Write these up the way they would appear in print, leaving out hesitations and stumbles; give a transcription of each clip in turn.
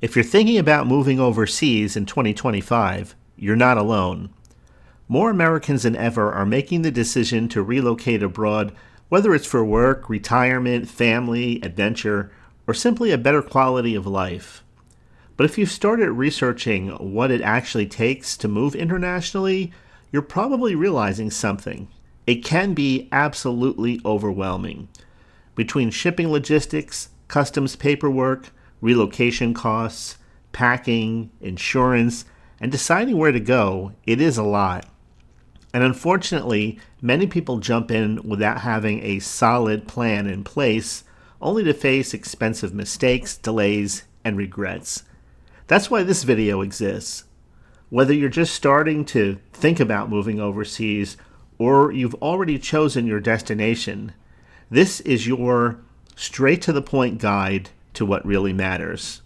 If you're thinking about moving overseas in 2025, you're not alone. More Americans than ever are making the decision to relocate abroad, whether it's for work, retirement, family, adventure, or simply a better quality of life. But if you've started researching what it actually takes to move internationally, you're probably realizing something. It can be absolutely overwhelming. Between shipping logistics, customs paperwork, relocation costs, packing, insurance, and deciding where to go, it is a lot. And unfortunately, many people jump in without having a solid plan in place, only to face expensive mistakes, delays, and regrets. That's why this video exists. Whether you're just starting to think about moving overseas or you've already chosen your destination, this is your straight to the point guide to what really matters.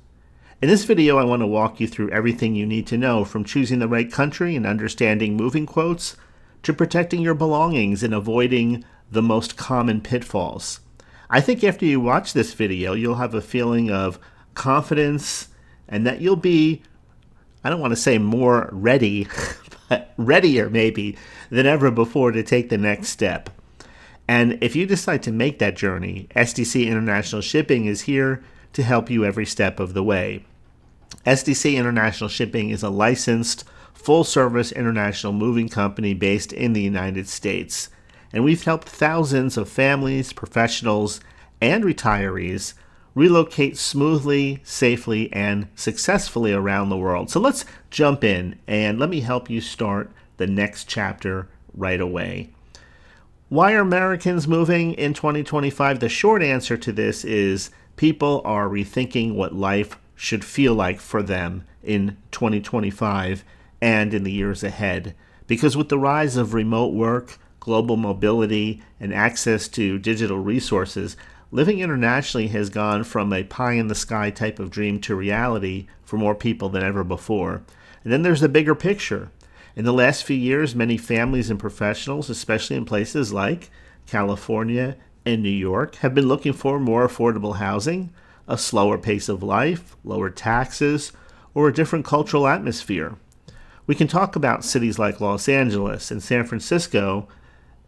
In this video, I want to walk you through everything you need to know, from choosing the right country and understanding moving quotes to protecting your belongings and avoiding the most common pitfalls. I think after you watch this video, you'll have a feeling of confidence and that you'll be, I don't want to say more ready, but readier maybe than ever before to take the next step. And if you decide to make that journey, SDC International Shipping is here to help you every step of the way. SDC International Shipping is a licensed, full-service international moving company based in the United States. And we've helped thousands of families, professionals, and retirees relocate smoothly, safely, and successfully around the world. So let's jump in and let me help you start the next chapter right away. Why are Americans moving in 2025? The short answer to this is people are rethinking what life should feel like for them in 2025 and in the years ahead. Because with the rise of remote work, global mobility, and access to digital resources, living internationally has gone from a pie-in-the-sky type of dream to reality for more people than ever before. And then there's the bigger picture. In the last few years, many families and professionals, especially in places like California and New York, have been looking for more affordable housing, a slower pace of life, lower taxes, or a different cultural atmosphere. We can talk about cities like Los Angeles and San Francisco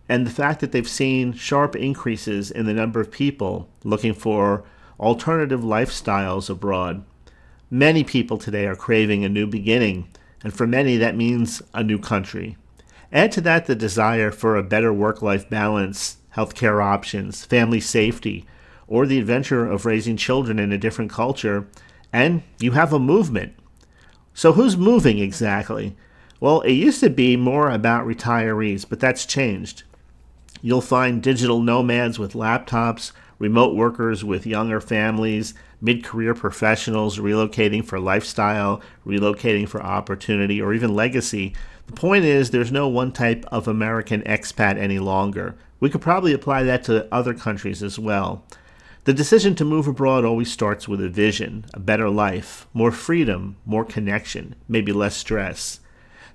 and the fact that they've seen sharp increases in the number of people looking for alternative lifestyles abroad. Many people today are craving a new beginning, and for many that means a new country. Add to that the desire for a better work-life balance, healthcare options, family safety, or the adventure of raising children in a different culture, and you have a movement. So who's moving exactly? Well, it used to be more about retirees, but that's changed. You'll find digital nomads with laptops, remote workers with younger families, mid-career professionals relocating for lifestyle, relocating for opportunity, or even legacy. The point is, there's no one type of American expat any longer. We could probably apply that to other countries as well. The decision to move abroad always starts with a vision, a better life, more freedom, more connection, maybe less stress.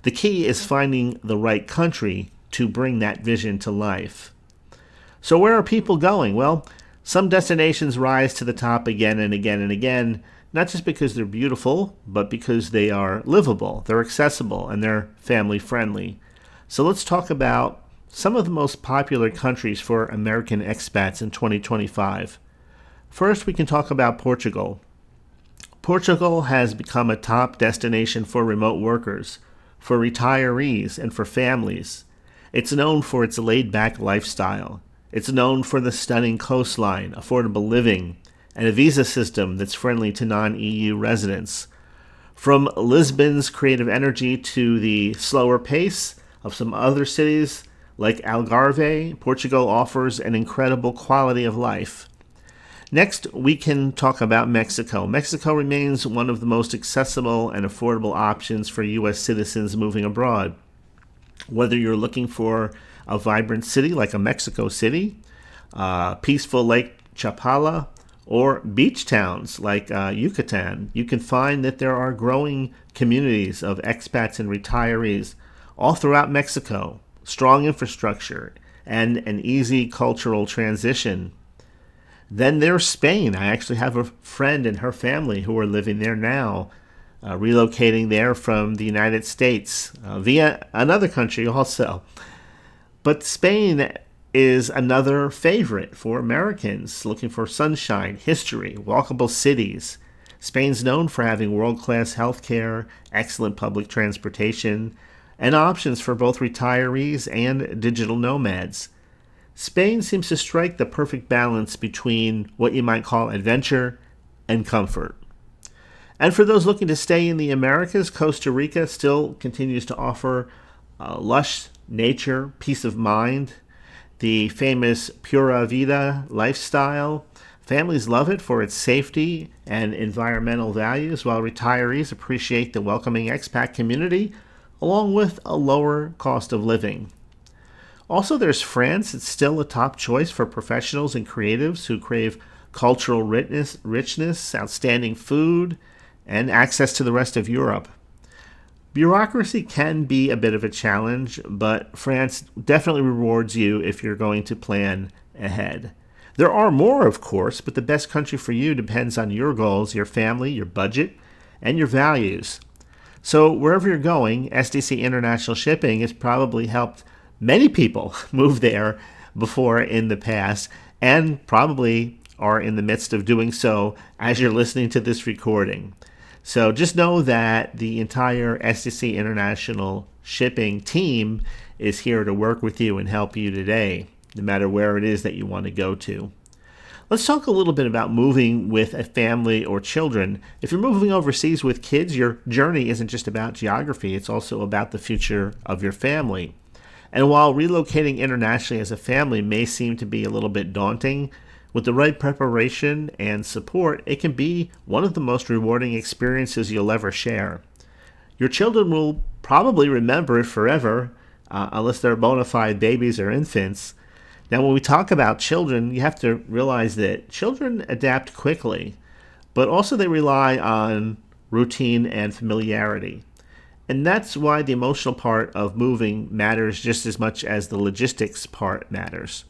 The key is finding the right country to bring that vision to life. So where are people going? Well, some destinations rise to the top again and again and again, not just because they're beautiful, but because they are livable, they're accessible, and they're family friendly. So let's talk about some of the most popular countries for American expats in 2025. First, we can talk about Portugal. Portugal has become a top destination for remote workers, for retirees, and for families. It's known for its laid-back lifestyle. It's known for the stunning coastline, affordable living, and a visa system that's friendly to non-EU residents. From Lisbon's creative energy to the slower pace of some other cities like Algarve, Portugal offers an incredible quality of life. Next, we can talk about Mexico. Mexico remains one of the most accessible and affordable options for U.S. citizens moving abroad. Whether you're looking for a vibrant city like a Mexico City, peaceful Lake Chapala, or beach towns like Yucatan, you can find that there are growing communities of expats and retirees all throughout Mexico, strong infrastructure, and an easy cultural transition. Then there's Spain. I actually have a friend and her family who are living there now, relocating there from the United States via another country also. But Spain is another favorite for Americans looking for sunshine, history, walkable cities. Spain's known for having world-class healthcare, excellent public transportation, and options for both retirees and digital nomads. Spain seems to strike the perfect balance between what you might call adventure and comfort. And for those looking to stay in the Americas, Costa Rica still continues to offer lush nature, peace of mind, the famous Pura Vida lifestyle. Families love it for its safety and environmental values, while retirees appreciate the welcoming expat community, along with a lower cost of living. Also, there's France. It's still a top choice for professionals and creatives who crave cultural richness, outstanding food, and access to the rest of Europe. Bureaucracy can be a bit of a challenge, but France definitely rewards you if you're going to plan ahead. There are more, of course, but the best country for you depends on your goals, your family, your budget, and your values. So wherever you're going, SDC International Shipping has probably helped many people move there before in the past, and probably are in the midst of doing so as you're listening to this recording. So just know that the entire SDC International Shipping team is here to work with you and help you today, no matter where it is that you want to go to. Let's talk a little bit about moving with a family or children. If you're moving overseas with kids, your journey isn't just about geography, it's also about the future of your family. And while relocating internationally as a family may seem to be a little bit daunting, with the right preparation and support, it can be one of the most rewarding experiences you'll ever share. Your children will probably remember it forever, unless they're bona fide babies or infants. Now, when we talk about children, you have to realize that children adapt quickly, but also they rely on routine and familiarity. And that's why the emotional part of moving matters just as much as the logistics part matters.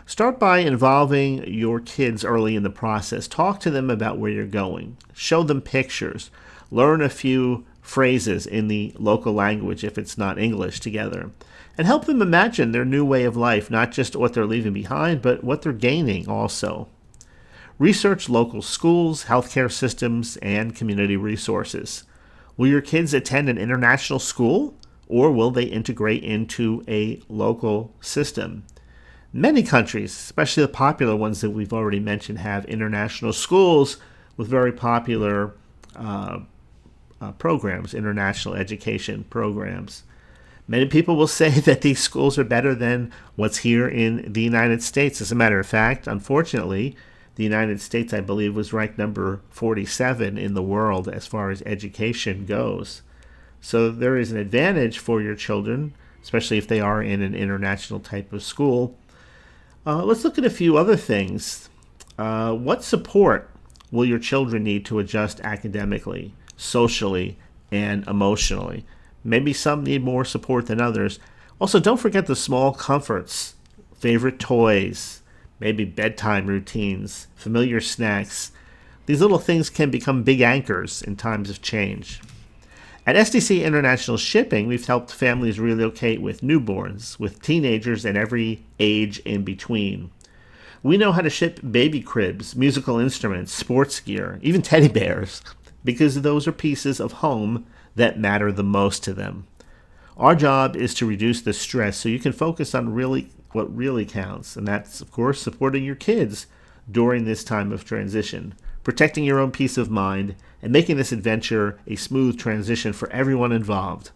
Start by involving your kids early in the process. Talk to them about where you're going. Show them pictures. Learn a few phrases in the local language if it's not English together. And help them imagine their new way of life, not just what they're leaving behind, but what they're gaining also. Research local schools, healthcare systems, and community resources. Will your kids attend an international school, or will they integrate into a local system? Many countries, especially the popular ones that we've already mentioned, have international schools with very popular programs, international education programs. Many people will say that these schools are better than what's here in the United States. As a matter of fact, unfortunately, the United States, I believe, was ranked number 47 in the world as far as education goes. So there is an advantage for your children, especially if they are in an international type of school. Let's look at a few other things. What support will your children need to adjust academically, socially, and emotionally? Maybe some need more support than others. Also, don't forget the small comforts, favorite toys, maybe bedtime routines, familiar snacks. These little things can become big anchors in times of change. At SDC International Shipping, we've helped families relocate with newborns, with teenagers, and every age in between. We know how to ship baby cribs, musical instruments, sports gear, even teddy bears, because those are pieces of home that matter the most to them. Our job is to reduce the stress so you can focus on what really counts, and that's, of course, supporting your kids during this time of transition, protecting your own peace of mind, and making this adventure a smooth transition for everyone involved.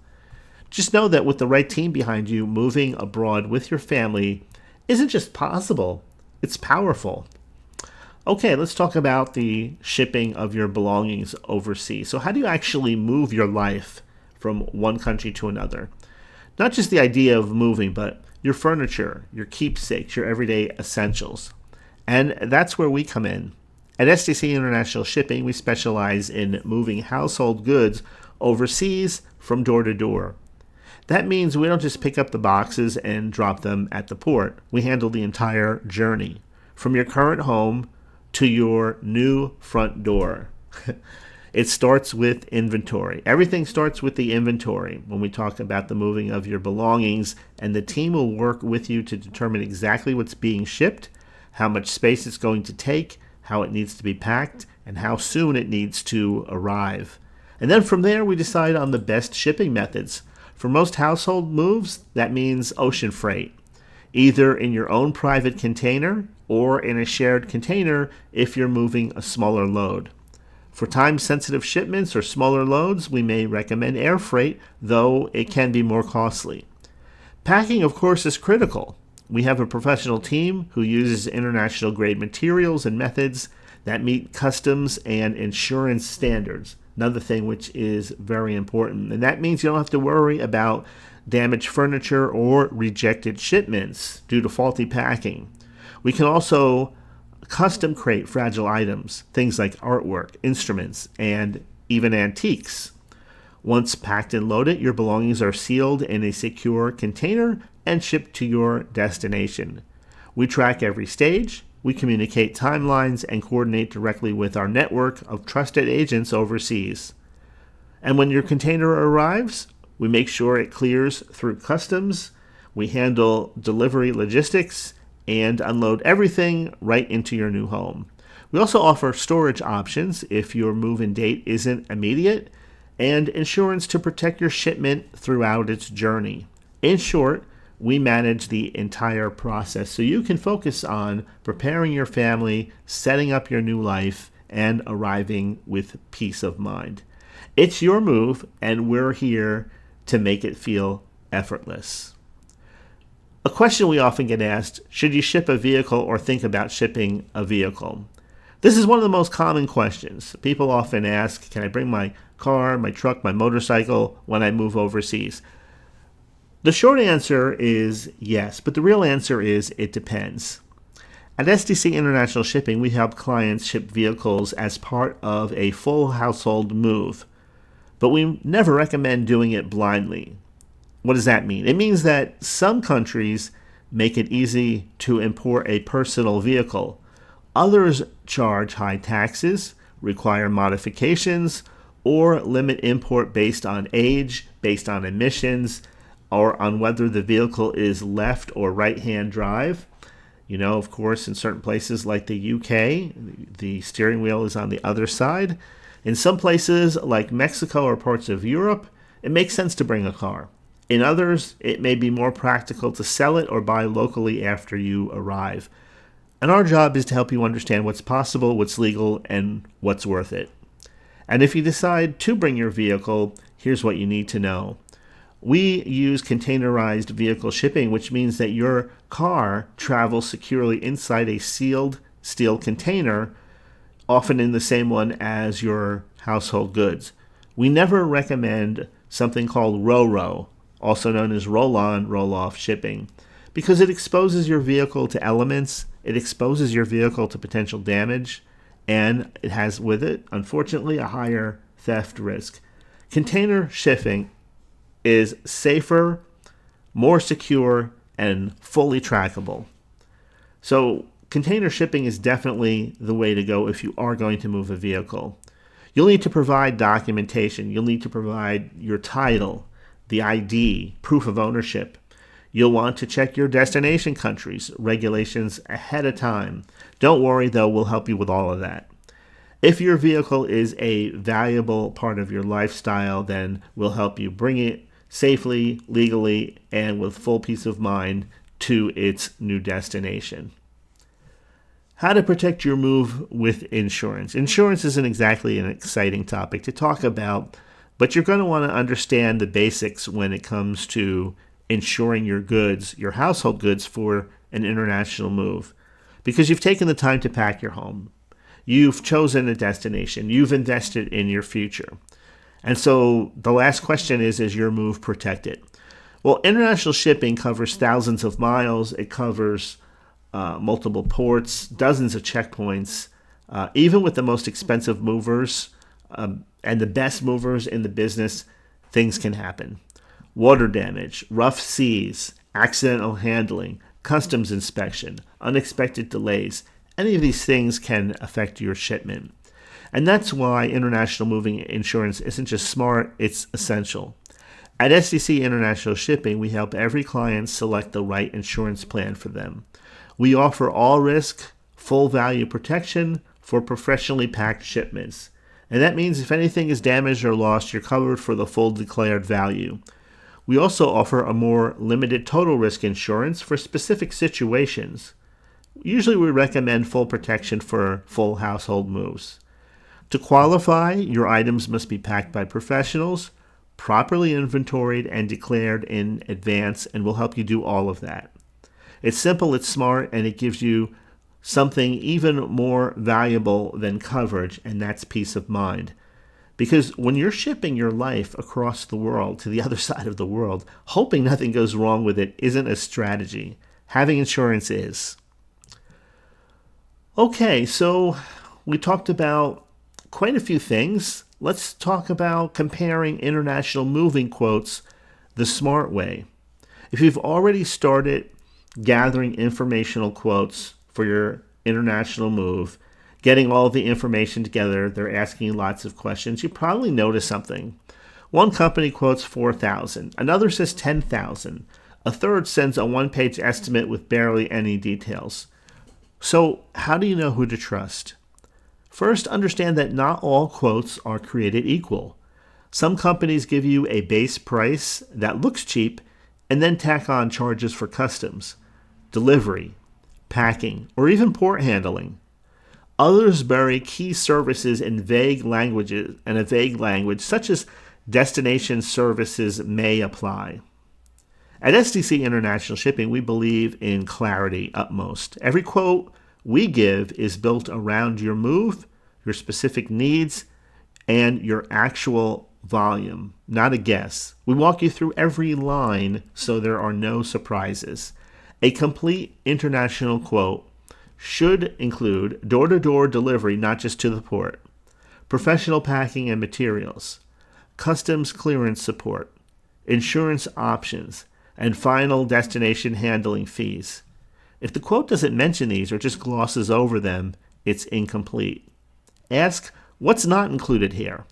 Just know that with the right team behind you, moving abroad with your family isn't just possible, it's powerful. Okay, let's talk about the shipping of your belongings overseas. So how do you actually move your life from one country to another? Not just the idea of moving, but your furniture, your keepsakes, your everyday essentials. And that's where we come in. At SDC International Shipping, we specialize in moving household goods overseas from door to door. That means we don't just pick up the boxes and drop them at the port. We handle the entire journey. from your current home to your new front door. It starts with inventory. Everything starts with the inventory when we talk about the moving of your belongings, and the team will work with you to determine exactly what's being shipped, how much space it's going to take, how it needs to be packed, and how soon it needs to arrive. And then from there, we decide on the best shipping methods. For most household moves, that means ocean freight, either in your own private container or in a shared container if you're moving a smaller load. For time-sensitive shipments or smaller loads, we may recommend air freight, though it can be more costly. Packing, of course, is critical. We have a professional team who uses international-grade materials and methods that meet customs and insurance standards, another thing which is very important. And that means you don't have to worry about damaged furniture or rejected shipments due to faulty packing. We can also custom crate fragile items, things like artwork, instruments, and even antiques. Once packed and loaded, your belongings are sealed in a secure container and shipped to your destination. We track every stage, we communicate timelines, and coordinate directly with our network of trusted agents overseas. And when your container arrives, we make sure it clears through customs, we handle delivery logistics, and unload everything right into your new home. We also offer storage options if your move-in date isn't immediate, and insurance to protect your shipment throughout its journey. In short, we manage the entire process so you can focus on preparing your family, setting up your new life, and arriving with peace of mind. It's your move, and we're here to make it feel effortless. A question we often get asked, should you ship a vehicle or think about shipping a vehicle? This is one of the most common questions. People often ask, can I bring my car, my truck, my motorcycle when I move overseas? The short answer is yes, but the real answer is it depends. At SDC International Shipping, we help clients ship vehicles as part of a full household move, but we never recommend doing it blindly. What does that mean? It means that some countries make it easy to import a personal vehicle. Others charge high taxes, require modifications, or limit import based on age, based on emissions, or on whether the vehicle is left or right-hand drive. You know, of course, in certain places like the UK, the steering wheel is on the other side. In some places like Mexico or parts of Europe, it makes sense to bring a car. In others, it may be more practical to sell it or buy locally after you arrive. And our job is to help you understand what's possible, what's legal, and what's worth it. And if you decide to bring your vehicle, here's what you need to know. We use containerized vehicle shipping, which means that your car travels securely inside a sealed steel container, often in the same one as your household goods. We never recommend something called ro-ro, also known as roll-on, roll-off shipping, because it exposes your vehicle to elements, it exposes your vehicle to potential damage, and it has with it, unfortunately, a higher theft risk. Container shipping is safer, more secure, and fully trackable. So container shipping is definitely the way to go if you are going to move a vehicle. You'll need to provide documentation. You'll need to provide your title, the ID, proof of ownership. You'll want to check your destination countries, regulations ahead of time. Don't worry, though, we'll help you with all of that. If your vehicle is a valuable part of your lifestyle, then we'll help you bring it safely, legally, and with full peace of mind to its new destination. How to protect your move with insurance. Insurance isn't exactly an exciting topic to talk about, but you're going to want to understand the basics when it comes to insuring your goods, your household goods, for an international move. Because you've taken the time to pack your home. You've chosen a destination. You've invested in your future. And so the last question is your move protected? Well, international shipping covers thousands of miles. It covers multiple ports, dozens of checkpoints. Even with the most expensive movers and the best movers in the business, things can happen. Water damage, rough seas, accidental handling, customs inspection, unexpected delays. Any of these things can affect your shipment. And that's why international moving insurance isn't just smart, it's essential. At SDC International Shipping, we help every client select the right insurance plan for them. We offer all risk, full value protection for professionally packed shipments. And that means if anything is damaged or lost, you're covered for the full declared value. We also offer a more limited total risk insurance for specific situations. Usually we recommend full protection for full household moves. To qualify, your items must be packed by professionals, properly inventoried and declared in advance, and we'll help you do all of that. It's simple, it's smart, and it gives you something even more valuable than coverage, and that's peace of mind. Because when you're shipping your life across the world to the other side of the world, hoping nothing goes wrong with it isn't a strategy. Having insurance is. Okay, so we talked about quite a few things. Let's talk about comparing international moving quotes the smart way. If you've already started gathering informational quotes for your international move, getting all the information together, they're asking lots of questions, you probably notice something. One company quotes $4,000, another says $10,000, a third sends a one-page estimate with barely any details. So how do you know who to trust? First, understand that not all quotes are created equal. Some companies give you a base price that looks cheap and then tack on charges for customs, delivery, packing, or even port handling. Others bury key services in vague languages and a vague language such as destination services may apply. At SDC International Shipping, we believe in clarity utmost. Every quote we give is built around your move, your specific needs, and your actual volume, not a guess. We walk you through every line so there are no surprises. A complete international quote should include door-to-door delivery, not just to the port, professional packing and materials, customs clearance support, insurance options, and final destination handling fees. If the quote doesn't mention these or just glosses over them, it's incomplete. Ask, what's not included here?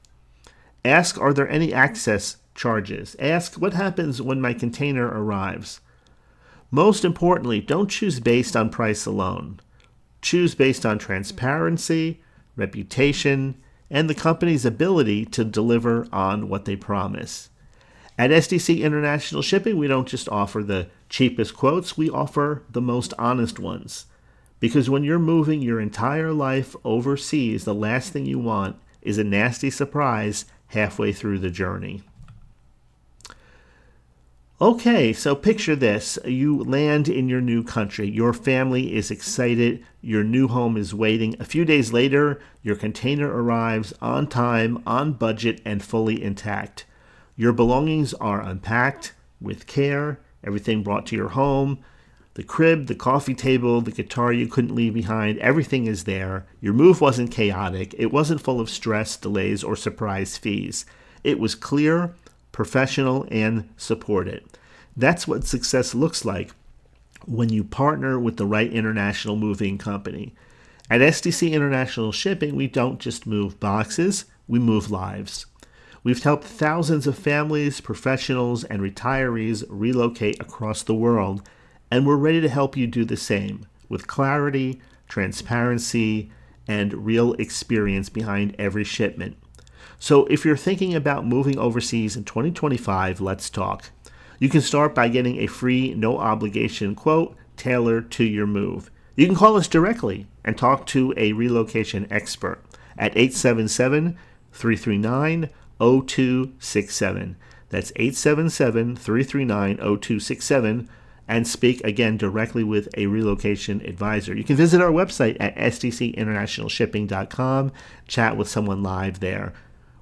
Ask, are there any access charges? Ask, what happens when my container arrives? Most importantly, don't choose based on price alone. Choose based on transparency, reputation, and the company's ability to deliver on what they promise. At SDC International Shipping, we don't just offer the cheapest quotes, we offer the most honest ones. Because when you're moving your entire life overseas, the last thing you want is a nasty surprise halfway through the journey. Okay, so picture this. You land in your new country. Your family is excited. Your new home is waiting. A few days later, your container arrives on time, on budget, and fully intact. Your belongings are unpacked with care, everything brought to your home. The crib, the coffee table, the guitar you couldn't leave behind, everything is there. Your move wasn't chaotic. It wasn't full of stress, delays, or surprise fees. It was clear, professional, and supported. That's what success looks like when you partner with the right international moving company. At SDC International Shipping, we don't just move boxes, we move lives. We've helped thousands of families, professionals, and retirees relocate across the world, and we're ready to help you do the same with clarity, transparency, and real experience behind every shipment. So if you're thinking about moving overseas in 2025, let's talk. You can start by getting a free, no-obligation quote tailored to your move. You can call us directly and talk to a relocation expert at 877-339-0267. That's 877-339-0267, and speak again directly with a relocation advisor. You can visit our website at sdcinternationalshipping.com, chat with someone live there.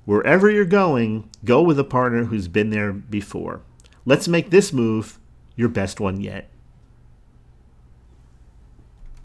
Wherever you're going, go with a partner who's been there before. Let's make this move your best one yet.